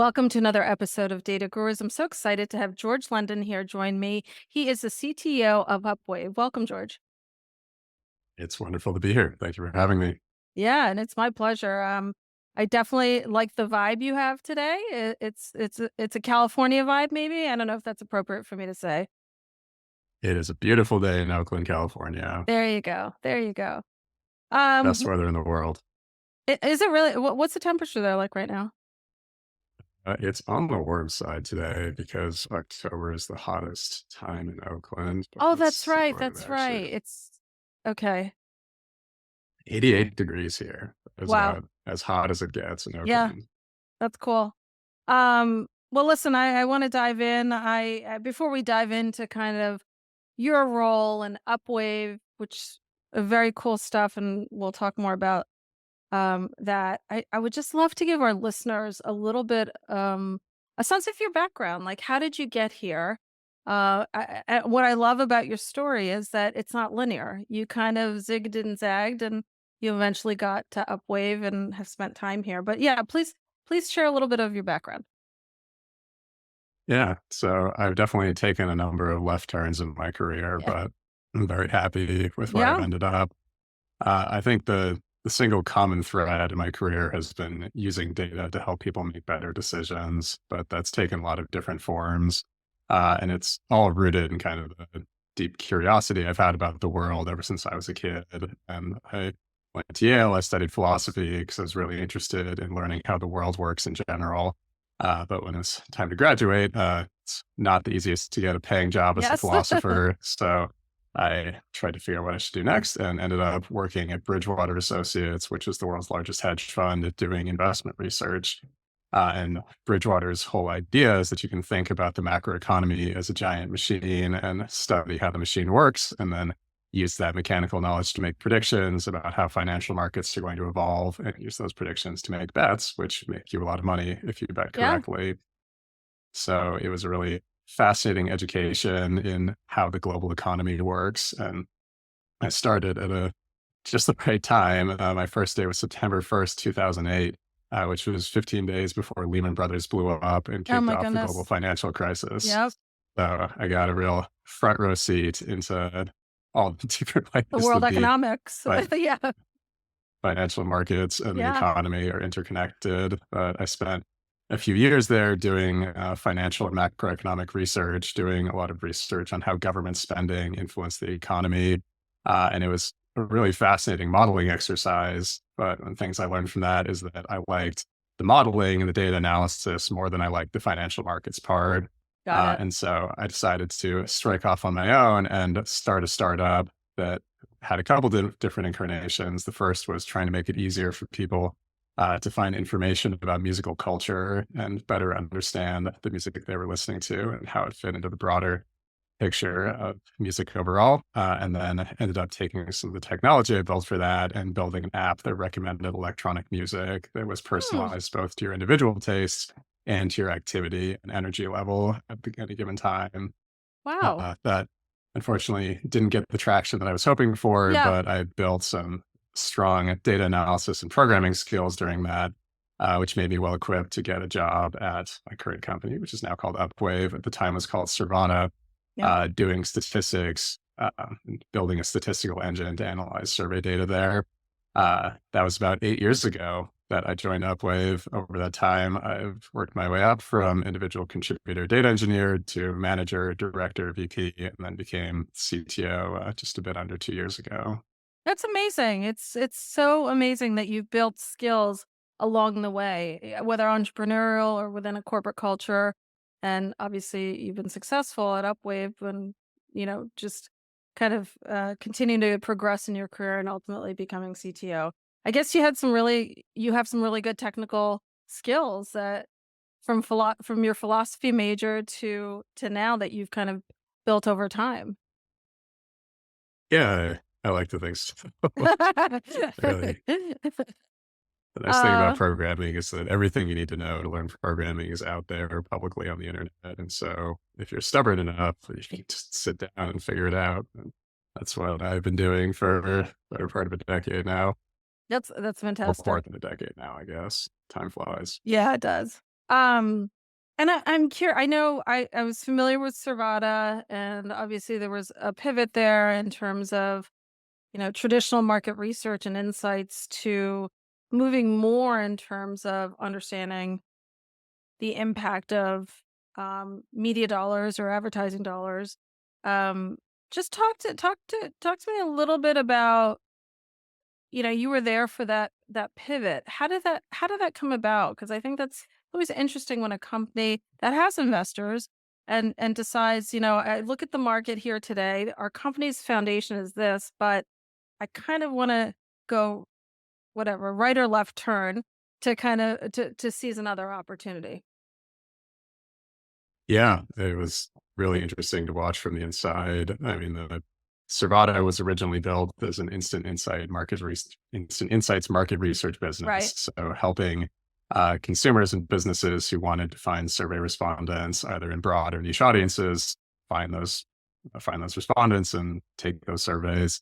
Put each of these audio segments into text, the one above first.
Welcome to another episode of Data Gurus. I'm so excited to have George London here join me. He is the CTO of Upwave. Welcome, George. It's wonderful to be here. Thank you for having me. Yeah, and it's my pleasure. I definitely like the vibe you have today. It's a California vibe, maybe. I don't know if that's appropriate for me to say. It is a beautiful day in Oakland, California. There you go. There you go. Best Um, weather in the world. is it really? What's the temperature there like right now? It's on the warm side today because October is the hottest time in Oakland, but Oh, let's that's see right. what it That's actually right. is. It's okay. 88 degrees here. It's Wow. about as hot as it gets in Yeah, Oakland. that's cool. Well, listen, I want to dive in. Before we dive into kind of your role in Upwave, which very cool stuff, and we'll talk more about that. I would just love to give our listeners a little bit a sense of your background. Like, how did you get here? What I love about your story is that it's not linear. You kind of zigged and zagged, and you eventually got to Upwave and have spent time here. But yeah, please share a little bit of your background. Yeah, so I've definitely taken a number of left turns in my career, Yeah. but I'm very happy with where I've Yeah. ended up. I think the single common thread in my career has been using data to help people make better decisions, but that's taken a lot of different forms. And it's all rooted in kind of the deep curiosity I've had about the world ever since I was a kid. And I went to Yale, I studied philosophy because I was really interested in learning how the world works in general. But when it's time to graduate, it's not the easiest to get a paying job as a Yes. philosopher. So I tried to figure out what I should do next and ended up working at Bridgewater Associates, which is the world's largest hedge fund doing investment research. And Bridgewater's whole idea is that you can think about the macroeconomy as a giant machine and study how the machine works, and then use that mechanical knowledge to make predictions about how financial markets are going to evolve and use those predictions to make bets, which make you a lot of money if you bet Yeah. correctly. So it was a really fascinating education in how the global economy works. And I started at just the right time. My first day was September 1st, 2008, which was 15 days before Lehman Brothers blew up and Oh kicked my off the global goodness. financial crisis. Yep. So I got a real front row seat into all the different The ways world that the economics. fi- Yeah. financial markets and the Yeah. economy are interconnected. But I spent a few years there doing financial and macroeconomic research, doing a lot of research on how government spending influenced the economy. And it was a really fascinating modeling exercise. But one of the things I learned from that is that I liked the modeling and the data analysis more than I liked the financial markets part. Got it. And so I decided to strike off on my own and start a startup that had a couple different incarnations. The first was trying to make it easier for people to find information about musical culture and better understand the music that they were listening to and how it fit into the broader picture of music overall. And then I ended up taking some of the technology I built for that and building an app that recommended electronic music that was Hmm. personalized both to your individual tastes and to your activity and energy level at any given time. Wow. That unfortunately didn't get the traction that I was hoping for, Yeah. but I built some strong data analysis and programming skills during that, which made me well equipped to get a job at my current company, which is now called Upwave. At the time, it was called Servana, Yep. doing statistics, and building a statistical engine to analyze survey data there. That was about 8 years ago that I joined Upwave. Over that time, I've worked my way up from individual contributor data engineer to manager, director, VP, and then became CTO just a bit under 2 years ago. That's amazing. It's so amazing that you've built skills along the way, whether entrepreneurial or within a corporate culture. And obviously you've been successful at Upwave and, just kind of continuing to progress in your career and ultimately becoming CTO. I guess you have some really good technical skills that from your philosophy major to now that you've kind of built over time. Yeah, I like to think so. Really. The nice thing about uh, programming is that everything you need to know to learn programming is out there publicly on the internet. And so if you're stubborn enough, you can just sit down and figure it out. And that's what I've been doing for the better part of a decade now, that's or more fantastic. than a decade now, I guess. Time flies. Yeah, it does. Um, and I'm curious. I know I was familiar with Servata, and obviously there was a pivot there in terms of, traditional market research and insights to moving more in terms of understanding the impact of media dollars or advertising dollars. Um, just talk to me a little bit about, you were there for that pivot. How did that come about? Because I think that's always interesting when a company that has investors and decides, I look at the market here today. Our company's foundation is this, but I kind of want to go whatever right or left turn to kind of to seize another opportunity. Yeah, it was really interesting to watch from the inside. I mean, the Servata was originally built as an instant insights market research Right. business. So helping consumers and businesses who wanted to find survey respondents, either in broad or niche audiences, find those find those respondents and take those surveys.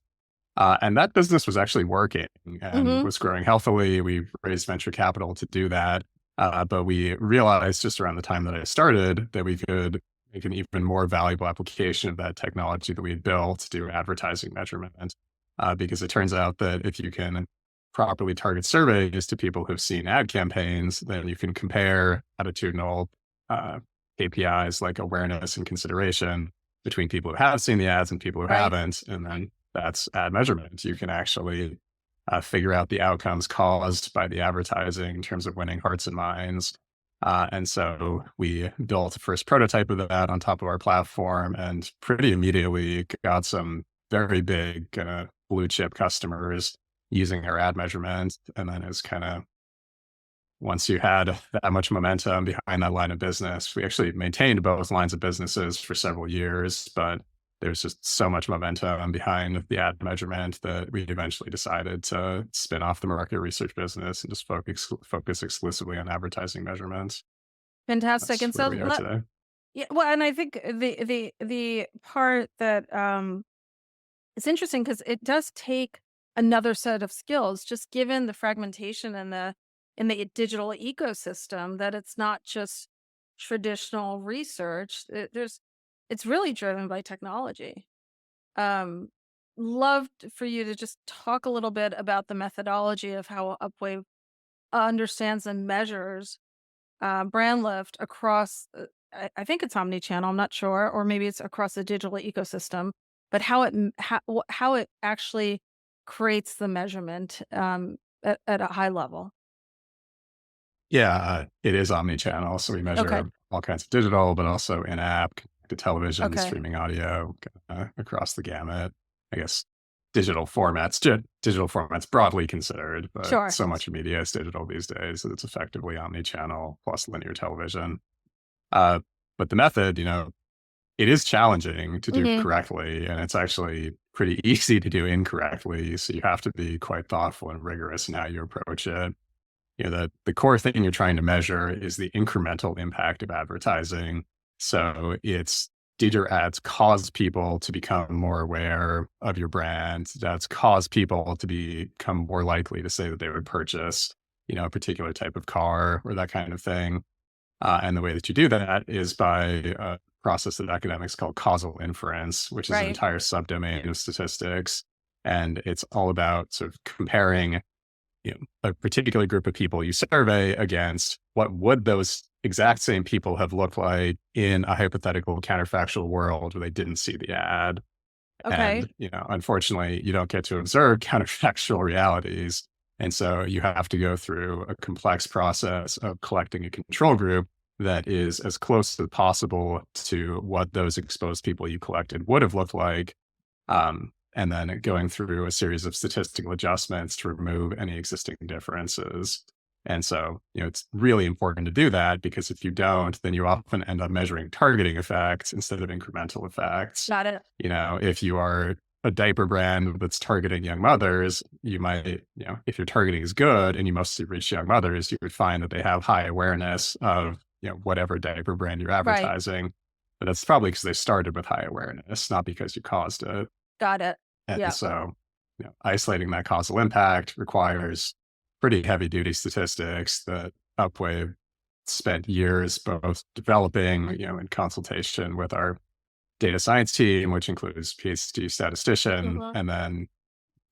And that business was actually working and Mm-hmm. was growing healthily. We raised venture capital to do that. But we realized just around the time that I started that we could make an even more valuable application of that technology that we had built to do advertising measurement. Because it turns out that if you can properly target surveys to people who've seen ad campaigns, then you can compare attitudinal uh, KPIs like awareness and consideration between people who have seen the ads and people who Right. haven't. And then that's ad measurement. You can actually figure out the outcomes caused by the advertising in terms of winning hearts and minds. And so we built a first prototype of that on top of our platform and pretty immediately got some very big blue chip customers using our ad measurement. And then it's kind of once you had that much momentum behind that line of business, we actually maintained both lines of businesses for several years, but there's just so much momentum behind the ad measurement that we eventually decided to spin off the market research business and just focus exclusively on advertising measurements. Fantastic. That's And where so we are today. yeah, well, and I think the part that it's interesting because it does take another set of skills, just given the fragmentation in the digital ecosystem, that it's not just traditional research. It's really driven by technology. Um, Loved for you to just talk a little bit about the methodology of how Upwave understands and measures brand lift across, I think it's omni-channel, I'm not sure, or maybe it's across the digital ecosystem, but how it actually creates the measurement, at a high level. Yeah, it is omni-channel. So we Okay, measure all kinds of digital, but also in-app, connected television, okay, streaming audio, across the gamut. I guess digital formats broadly considered, but sure. so much media is digital these days that it's effectively omni-channel plus linear television. Uh, but the method, it is challenging to do Mhm. correctly, and it's actually pretty easy to do incorrectly. So you have to be quite thoughtful and rigorous in how you approach it. The core thing you're trying to measure is the incremental impact of advertising. So it's, did your ads cause people to become more aware of your brand? That's cause people to become more likely to say that they would purchase, a particular type of car or that kind of thing. And the way that you do that is by a process that academics call causal inference, which is an Right. entire subdomain of statistics. And it's all about sort of comparing a particular group of people you survey against what would those exact same people have looked like in a hypothetical counterfactual world where they didn't see the ad. Okay. And, unfortunately, you don't get to observe counterfactual realities. And so you have to go through a complex process of collecting a control group that is as close as possible to what those exposed people you collected would have looked like, and then going through a series of statistical adjustments to remove any existing differences. And so, it's really important to do that because if you don't, then you often end up measuring targeting effects instead of incremental effects. Got it. If you are a diaper brand that's targeting young mothers, you might, if your targeting is good and you mostly reach young mothers, you would find that they have high awareness of, whatever diaper brand you're Right. advertising. But that's probably because they started with high awareness, not because you caused it. Got it. And Yeah. so, isolating that causal impact requires pretty heavy duty statistics that Upwave spent years both developing, in consultation with our data science team, which includes PhD statistician, Mhm. and then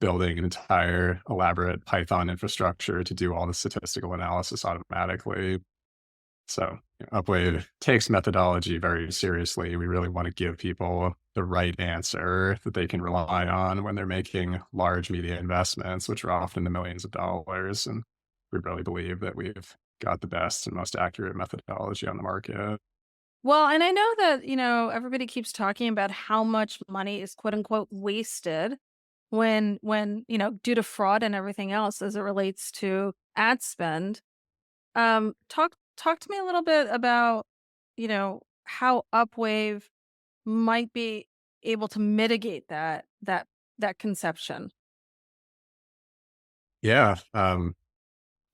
building an entire elaborate Python infrastructure to do all the statistical analysis automatically. So, Upwave takes methodology very seriously. We really want to give people the right answer that they can rely on when they're making large media investments, which are often the millions of dollars. And we really believe that we've got the best and most accurate methodology on the market. Well, and I know that, everybody keeps talking about how much money is quote unquote wasted when, due to fraud and everything else as it relates to ad spend. Talk to me a little bit about, how Upwave might be able to mitigate that conception. Yeah.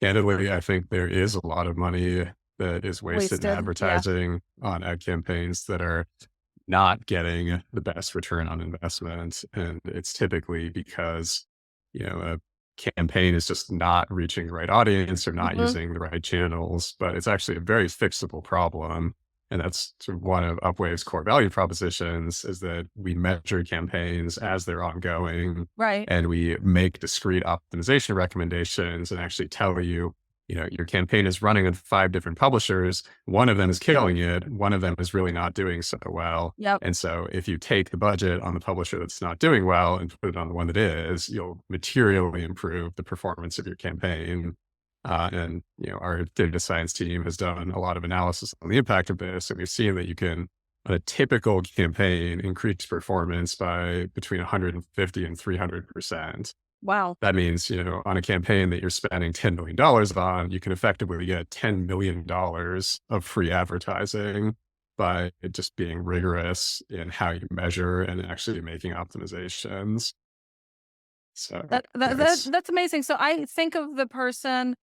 Candidly, I think there is a lot of money that is wasted in Wasted. Yeah. advertising on ad campaigns that are not getting the best return on investment. And it's typically because, a campaign is just not reaching the right audience or not Mhm. using the right channels, but it's actually a very fixable problem. And that's sort of one of Upwave's core value propositions is that we measure campaigns as they're ongoing Right. and we make discrete optimization recommendations and actually tell you, your campaign is running with 5 different publishers. One of them is killing it. One of them is really not doing so well. Yep. And so if you take the budget on the publisher that's not doing well and put it on the one that is, you'll materially improve the performance of your campaign. And our data science team has done a lot of analysis on the impact of this, and we've seen that you can, on a typical campaign, increase performance by between 150 and 300%. Wow. That means, on a campaign that you're spending $10 million on, you can effectively get $10 million of free advertising by just being rigorous in how you measure and actually making optimizations. So, it's That's amazing. So I think of the person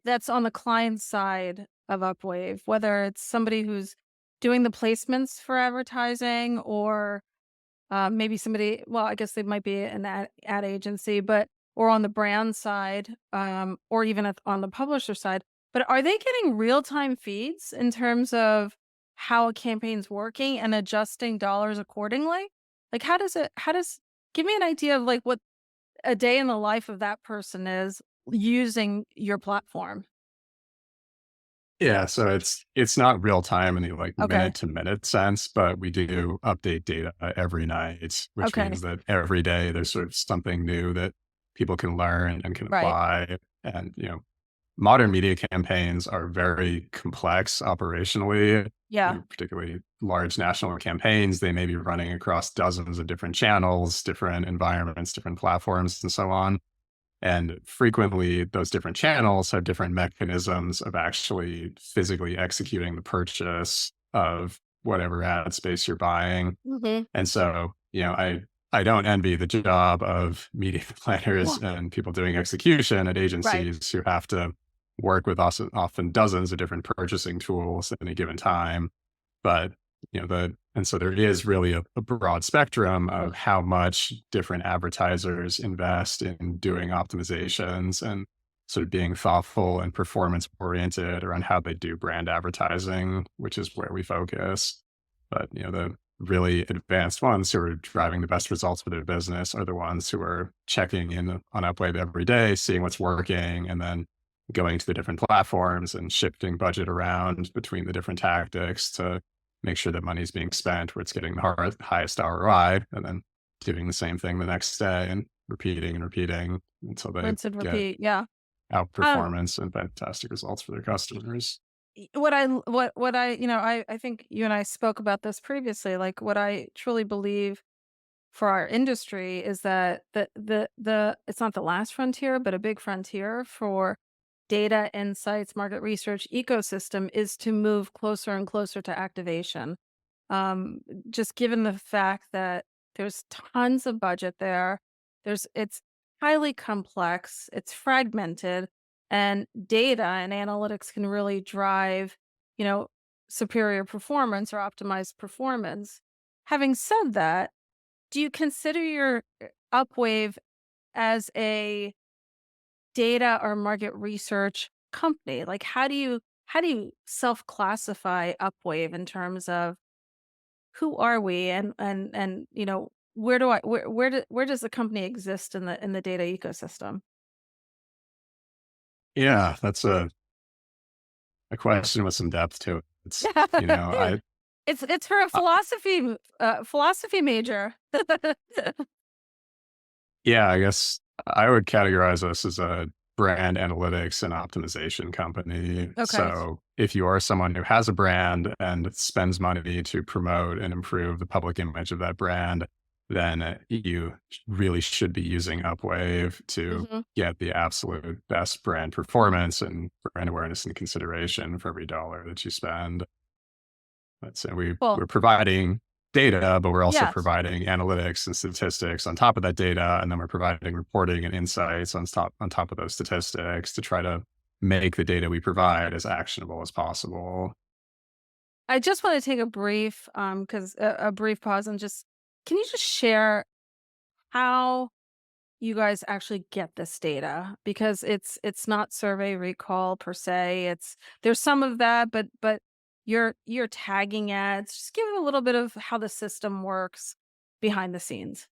that's on the client side of Upwave, whether it's somebody who's doing the placements for advertising or maybe somebody, well, I guess they might be an ad agency, but or on the brand side, or even on the publisher side. But are they getting real time feeds in terms of how a campaign's working and adjusting dollars accordingly? Like, how does, give me an idea of like what a day in the life of that person is using your platform. Yeah, so it's not real time in the, like, Okay. minute to minute sense, but we do update data every night, which Okay. means that every day there's sort of something new that people can learn and can Right. apply. And, modern media campaigns are very complex operationally, Yeah. particularly large national campaigns. They may be running across dozens of different channels, different environments, different platforms, and so on. And frequently, those different channels have different mechanisms of actually physically executing the purchase of whatever ad space you're buying. Hmm. And so, I don't envy the job of media planners Well, and people doing execution at right. agencies who have to work with often dozens of different purchasing tools at any given time. But, and so there is really a broad spectrum Ugh. of how much different advertisers invest in doing optimizations and sort of being thoughtful and performance oriented around how they do brand advertising, which is where we focus. But, the really advanced ones who are driving the best results for their business are the ones who are checking in on Upwave every day, seeing what's working, and then going to the different platforms and shifting budget around between the different tactics to make sure that money's being spent where it's getting the highest ROI, and then doing the same thing the next day and repeating until they Rinse and get repeat. Yeah. Um, outperformance and fantastic results for their customers. what I, I think you and I spoke about this previously. Like what I truly believe for our industry is that the it's not the last frontier, but a big frontier for data insights, market research ecosystem is to move closer and closer to activation. Um, just given the fact that there's tons of budget there, it's highly complex, it's fragmented, and data and analytics can really drive, you know, superior performance or optimized performance. Having said that, do you consider your Upwave as a data or market research company? Like, how do you self-classify Upwave in terms of who are we and where does the company exist in the data ecosystem? Yeah, that's a question with some depth to it. It's, I It's for a uh, philosophy major. yeah, I guess I would categorize us as a brand analytics and optimization company. Okay. So if you are someone who has a brand and spends money to promote and improve the public image of that brand, then you really should be using Upwave to Mhm. get the absolute best brand performance and brand awareness and consideration for every dollar that you spend. So Cool. we're providing data, but we're also Yes. providing analytics and statistics on top of that data, and then we're providing reporting and insights on top of those statistics to try to make the data we provide as actionable as possible. I just wanna take a brief, 'cause a brief pause and just can you just share how you guys actually get this data? Because it's not survey recall per se, there's some of that, but you're tagging ads. Just give a little bit of how the system works behind the scenes.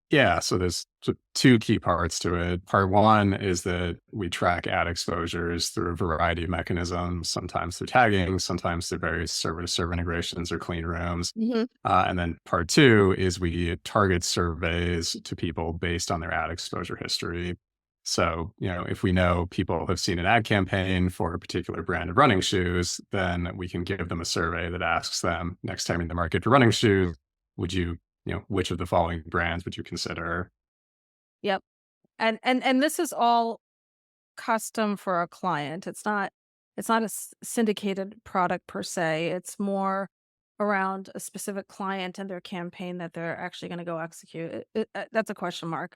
Yeah, so there's two key parts to it. Part one is that we track ad exposures through a variety of mechanisms, sometimes through tagging, sometimes through various server to server integrations or clean rooms. Mhm. And then part two is we target surveys to people based on their ad exposure history. So, if we know people have seen an ad campaign for a particular brand of running shoes, then we can give them a survey that asks them next time in the market for running shoes, would which of the following brands would you consider? Yep. And this is all custom for a client. It's not a syndicated product per se. It's more around a specific client and their campaign that they're actually going to go execute. That's a question mark.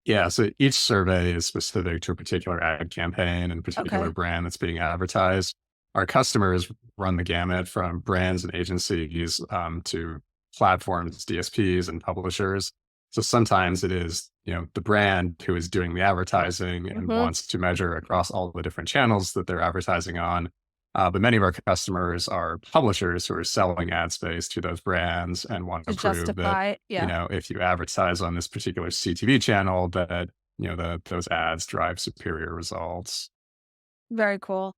Yeah, so each survey is specific to a particular ad campaign and particular Okay. brand that's being advertised. Our customers run the gamut from brands and agencies to platforms, DSPs, and publishers. So sometimes it is, the brand who is doing the advertising and Mhm. wants to measure across all the different channels that they're advertising on. But many of our customers are publishers who are selling ad space to those brands and want to To prove that justify it. Yeah. if you advertise on this particular CTV channel, that those ads drive superior results. Very cool.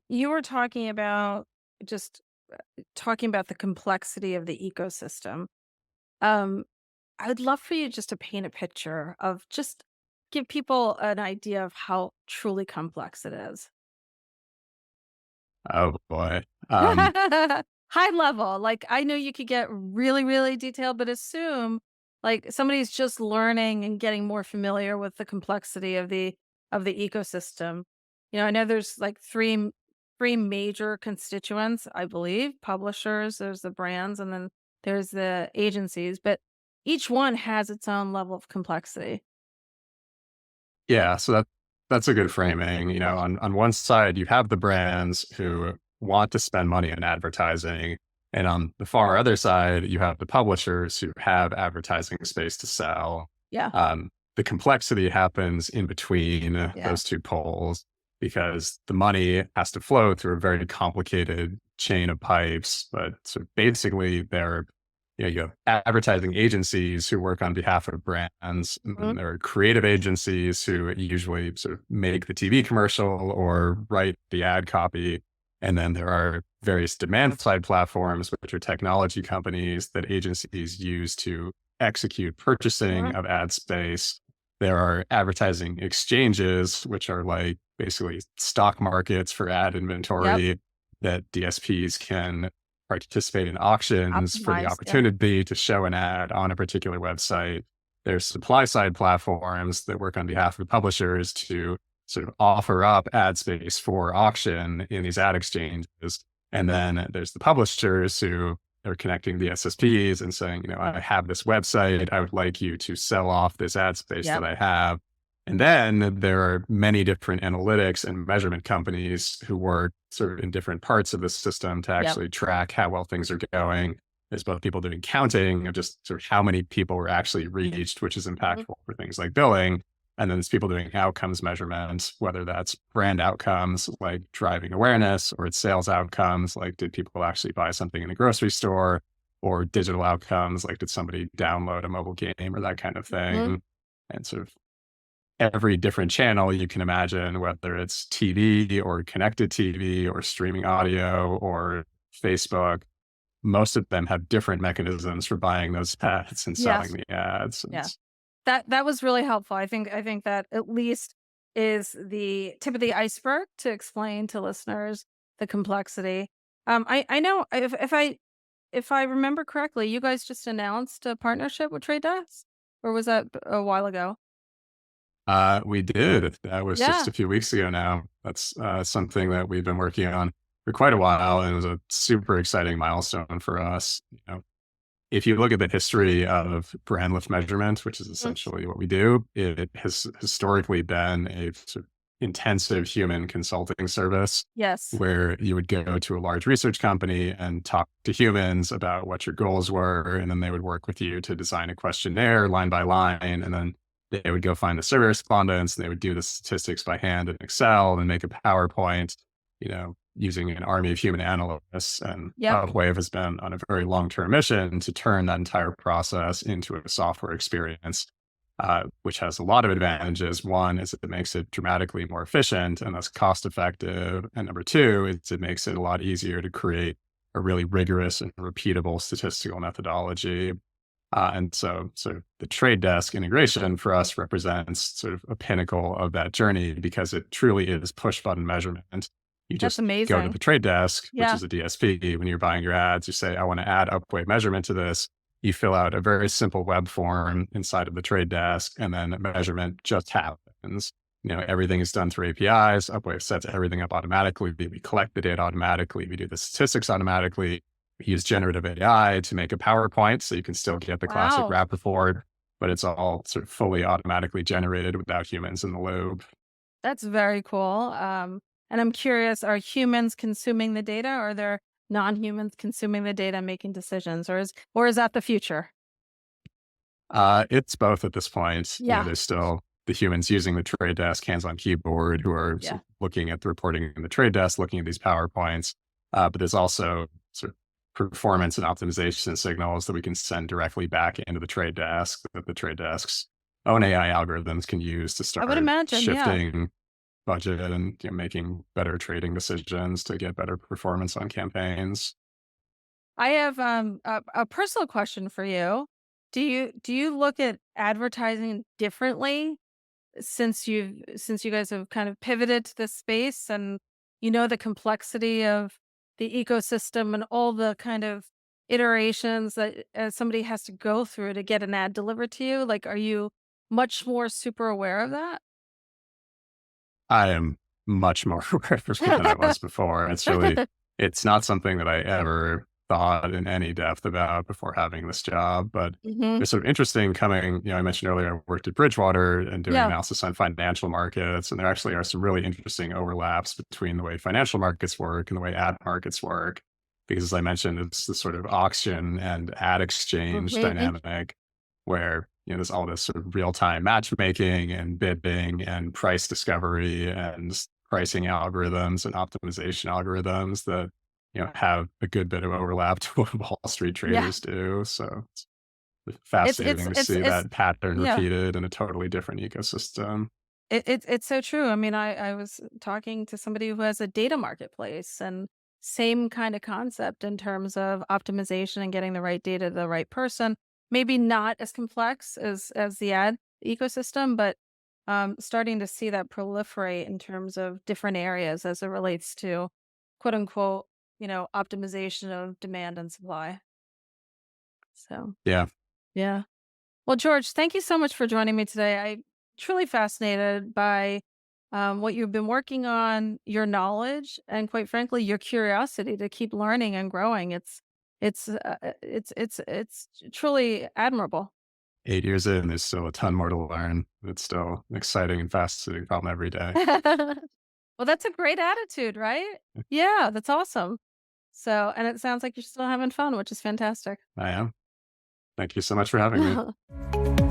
You were talking about just talking about the complexity of the ecosystem. Um, I would love for you just to paint a picture of just give people an idea of how truly complex it is. Oh boy. High level, like, I know you could get really, really detailed, but assume, like, somebody's just learning and getting more familiar with the complexity of the ecosystem. I know there's, like, 3 major constituents, I believe, publishers, there's the brands, and then there's the agencies, but each one has its own level of complexity. Yeah, so that's a good framing. On one side, you have the brands who want to spend money on advertising, and on the far other side, you have the publishers who have advertising space to sell. Yeah, The complexity happens in between yeah. those two poles because the money has to flow through a very complicated chain of pipes. But so basically, you have advertising agencies who work on behalf of brands, and then Mhm. there are creative agencies who usually sort of make the TV commercial or write the ad copy. And then there are various demand side platforms, which are technology companies that agencies use to execute purchasing Mhm. of ad space. There are advertising exchanges, which are like basically stock markets for ad Yep, inventory that DSPs can participate in auctions for the optimized, yeah. opportunity to show an ad on a particular website. There's supply side platforms that work on behalf of publishers to sort of offer up ad space for auction in these ad exchanges. And then there's the publishers who are connecting the SSPs and saying, I have this website. I would like you to sell off this ad space that Yep, I have. And then there are many different analytics and measurement companies who work sort of in different parts of the system to yep. actually track how well things are going. There's both people doing counting of just sort of how many people were actually reached, which is Mhm. impactful for things like billing. And then there's people doing outcomes measurements, whether that's brand outcomes like driving awareness, or it's sales outcomes like did people actually buy something in a grocery store, or digital outcomes like did somebody download a mobile game or that kind of Mhm. thing. And sort of every different channel you can imagine, whether it's TV or connected TV or streaming audio or Facebook, most of them have different mechanisms for buying those ads and selling Yes. the ads. Yeah. That was really helpful. I think that at least is the tip of the iceberg to explain to listeners the complexity. I know if I remember correctly, you guys just announced a partnership with Trade Desk, or was that a while ago? We did. That was just Yeah. a few weeks ago now. That's something that we've been working on for quite a while, and it was a super exciting milestone for us. If you look at the history of brand lift measurement, which is Mhm. essentially what we do, it has historically been a sort of intensive human consulting service Yes. where you would go to a large research company and talk to humans about what your goals were. And then they would work with you to design a questionnaire line by line. And then they would go find the survey respondents and they would do the statistics by hand in Excel and make a PowerPoint, using an army of human analysts. And Yep. Upwave has been on a very long term mission to turn that entire process into a software experience, which has a lot of advantages. One is it makes it dramatically more efficient and thus cost effective. And number two is it makes it a lot easier to create a really rigorous and repeatable statistical methodology. And so the trade desk integration for us represents sort of a pinnacle of that journey because it truly is push button measurement. You That's just go to amazing. the trade desk, which Yeah. is a DSP. When you're buying your ads, you say, I want to add upweight measurement to this. You fill out a very simple web form inside of the trade desk, and then measurement just happens. Everything is done through APIs. Upwave sets everything up automatically. We collect the data automatically. We do the statistics automatically. We use generative AI to make a PowerPoint so you can still get the classic Wow. wrap report, but it's all sort of fully automatically generated without humans in the loop. That's very cool. And I'm curious, are humans consuming the data, or are there non-humans consuming the data making decisions, or is that the future? It's both at this point. Yeah. There's still the humans using the trade desk, hands on keyboard, who are sort Yeah. of looking at the reporting in the trade desk, looking at these PowerPoints. But there's also sort of performance and optimization signals that we can send directly back into the trade desk that the trade desk's own AI algorithms can use to I would start imagine, yeah. shifting budget and making better trading decisions to get better performance on campaigns. I have a personal question for you. Do you look at advertising differently since you guys have kind of pivoted to this space, and the complexity of the ecosystem and all the kind of iterations that somebody has to go through to get an ad delivered to you? Like, are you much more super aware of that? I am much more aware of it than I was before. It's not something that I ever thought in any depth about before having this job, but Hmm. it's sort of interesting coming, I mentioned earlier, I worked at Bridgewater and doing Yeah. analysis on financial markets. And there actually are some really interesting overlaps between the way financial markets work and the way ad markets work. Because as I mentioned, it's the sort of auction and ad exchange Hmm. dynamic where there's all this sort of real-time matchmaking and bidding and price discovery and pricing algorithms and optimization algorithms that have a good bit of overlap to what Wall Street Yeah. traders do. So it's It's it's fascinating to it's see it's that pattern yeah. repeated in a totally different ecosystem. It's so true. I mean, I was talking to somebody who has a data marketplace, and same kind of concept in terms of optimization and getting the right data to the right person. Maybe not as complex as the ad ecosystem, but starting to see that proliferate in terms of different areas as it relates to quote unquote, optimization of demand and supply. So Yeah. yeah. Well, George, thank you so much for joining me today. I'm truly fascinated by what you've been working on, your knowledge, and quite frankly, your curiosity to keep learning and growing. It's truly admirable. 8 years in, there's still a ton more to learn. It's still an exciting and fascinating problem every day. Well, that's a great attitude, right? Yeah, that's awesome. So, and it sounds like you're still having fun, which is fantastic. I am. Thank you so much for having me.